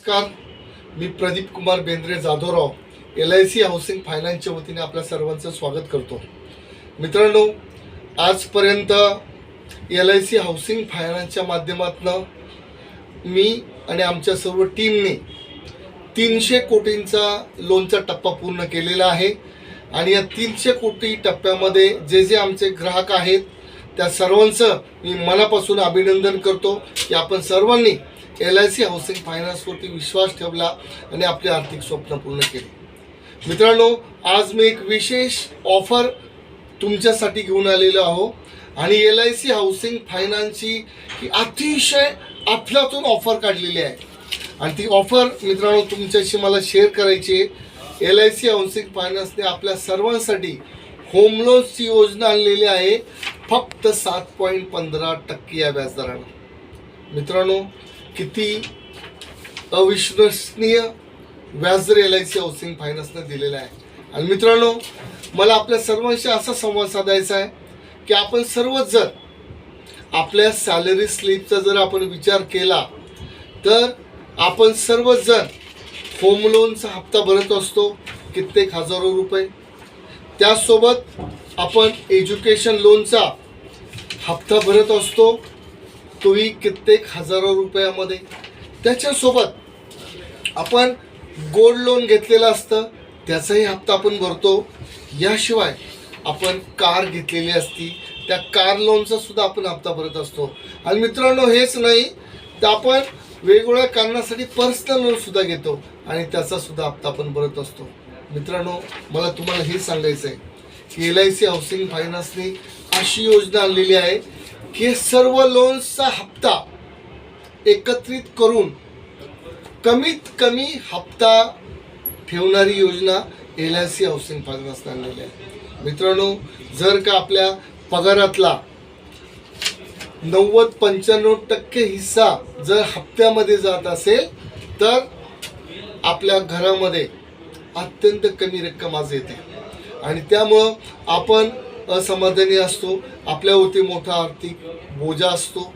नमस्कार, मी Pradeep Kumar Bendre Jadhavrao LIC housing फायनान्सच्या वतीने आपल्या सर्वांचं स्वागत करतो. मित्रांनो, आजपर्यंत LIC हाऊसिंग फायनान्सच्या माध्यमातून मी आणि आमच्या सर्व टीमने 300 कोटींचा लोनचा टप्पा पूर्ण केलेला आहे. आणि या 300 कोटी टप्प्यामध्ये जे जे आमचे ग्राहक आहेत त्या सर्वांचं मी मनापासून अभिनंदन करतो की आपण सर्वांनी LIC हाऊसिंग फायनान्सवरती विश्वास ठेवला आणि आपले आर्थिक स्वप्न पूर्ण केले. मित्रांनो, आज मी एक विशेष ऑफर तुमच्यासाठी घेऊन आलेलो आहो आणि LIC हाऊसिंग फायनान्सची ही अतिशय अफलातून ऑफर काढलेली आहे. आणि ती ऑफर मित्रांनो तुमच्याशी मला शेअर करायची आहे. LIC हाऊसिंग फायनान्सने आपल्या सर्वांसाठी होम लोन्सची योजना आणलेली आहे, फक्त 7.15% या व्याजदरानं. मित्रांनो, किती अविश्वसनीय व्याजदर LIC हाऊसिंग फायनान्सने दिलेला आहे. आणि मित्रांनो, मला आपल्या सर्वांशी असा संवाद साधायचा आहे की आपण सर्वच जर आपल्या सॅलरी स्लिपचा जर आपण विचार केला तर आपण सर्वच जण होम लोनचा हप्ता भरत असतो कित्येक हजारो रुपये. त्यासोबत आपण एज्युकेशन लोनचा हप्ता भरत असतो, तोही कित्येक हजारो रुपयामध्ये. त्याच्यासोबत आपण गोल्ड लोन घेतलेलं असतं, त्याचाही हप्ता आपण भरतो. याशिवाय आपण कार घेतलेली असती, त्या कार लोनचा सुद्धा आपण हप्ता भरत असतो. आणि मित्रांनो, हेच नाही तर आपण वेगवेगळ्या कारणासाठी पर्सनल लोन सुद्धा घेतो आणि त्याचा सुद्धा हप्ता आपण भरत असतो. मित्रांनो, मला तुम्हाला हे सांगायचं आहे की LIC हाऊसिंग फायनान्सने अशी योजना आणलेली आहे की सर्व लोन्सचा हप्ता एकत्रित करून कमीत कमी हप्ता ठेवणारी योजना LIC हाऊसिंग फायनान्सने आणलेली आहे. मित्रांनो, जर का आपल्या पगारातला 90-95% हिस्सा जर हप्त्यामध्ये जात असेल तर आपल्या घरामध्ये अत्यंत कमी रक्कम आज येते आणि त्यामुळं आपण असमाधानी असतो. आपल्यावरती मोठा आर्थिक बोजा असतो.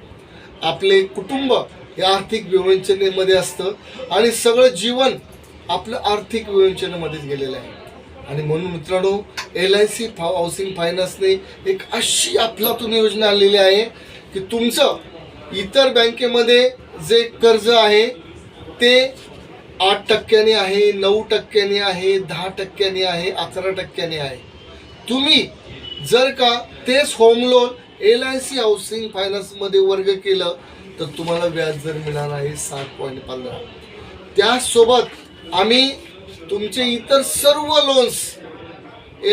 आपले कुटुंब हे आर्थिक विवंचनेमध्ये असतं आणि सगळं जीवन आपलं आर्थिक विवंचनेमध्येच गेलेलं आहे. आणि म्हणून मित्रांनो, LIC हाऊसिंग फायनान्सने एक अशी अफलातून योजना आणलेली आहे की तुमचं इतर बँकेमध्ये जे कर्ज आहे ते 8% आहे, 9% आहे, 10% आहे, 11% आहे. तुम्ही जर का तेच होम लोन LIC हाऊसिंग फायनान्समध्ये वर्ग केलं तर तुम्हाला व्याज दर मिळणार आहे 7.15. त्यासोबत आम्ही तुमचे इतर सर्व लोन्स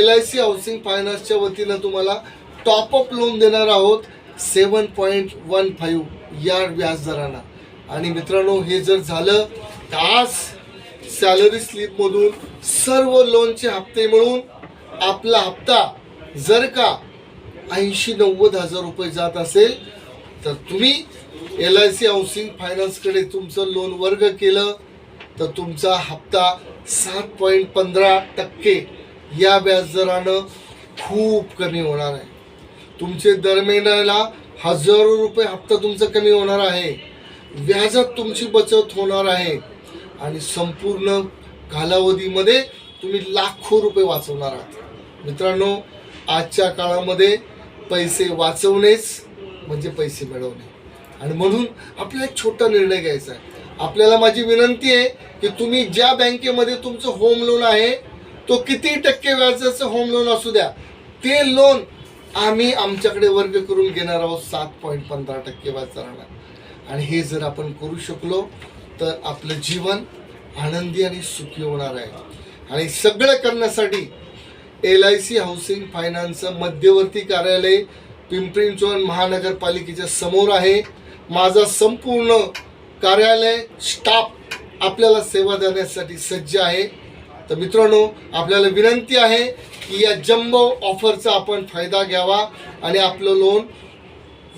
LIC हाऊसिंग फायनान्सच्या वतीनं तुम्हाला टॉपअप लोन देणार आहोत 7.15 या व्याजदरानं. आणि मित्रांनो, हे जर झालं तर आज सॅलरी स्लिपमधून सर्व लोनचे हप्ते मिळून आपला हप्ता जर का 80-90 हजार रुपये जात असेल तर तुम्ही LIC हाऊसिंग फायनान्सकडे तुमचं लोन वर्ग केलं तर तुमचा हप्ता 7.15% या व्याजदरानं खूप कमी होणार आहे. तुमचे दर महिन्याला हजारो रुपये हप्ता तुमचा कमी होणार आहे. व्याजात तुमची बचत होणार आहे आणि संपूर्ण कालावधीमध्ये तुम्ही लाखो रुपये वाचवणार आहात. मित्रांनो, आजच्या काळामध्ये पैसे वाचवणेच म्हणजे पैसे मिळवणे. आणि म्हणून आपल्याला एक छोटा निर्णय घ्यायचा आहे. आपल्याला माझी विनंती आहे की तुम्ही ज्या बँकेमध्ये तुमचं होम लोन आहे तो किती टक्के व्याजाचं होम लोन असू द्या, ते लोन आम्ही आमच्याकडे वर्ग करून घेणार आहोत 7.15% व्याजदरानं. आणि हे जर आपण करू शकलो तर आपलं जीवन आनंदी आणि सुखी होणार आहे. आणि सगळं करण्यासाठी LIC हाऊसिंग फायनान्सचं मध्यवर्ती कार्यालय पिंपरी-चिंचवड महानगरपालिकेच्या समोर आहे. माझा संपूर्ण कार्यालय स्टाफ आपल्याला सेवा देण्यासाठी सज्ज आहे. तर मित्रांनो, आपल्याला विनंती आहे की या जम्बो ऑफरचा आपण फायदा घ्यावा आणि आपलं loan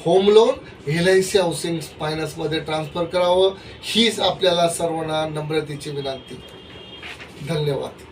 home loan LIC housing फायनान्समध्ये ट्रान्सफर करावं. हीच आपल्याला सर्वांना नम्रतेची विनंती. धन्यवाद.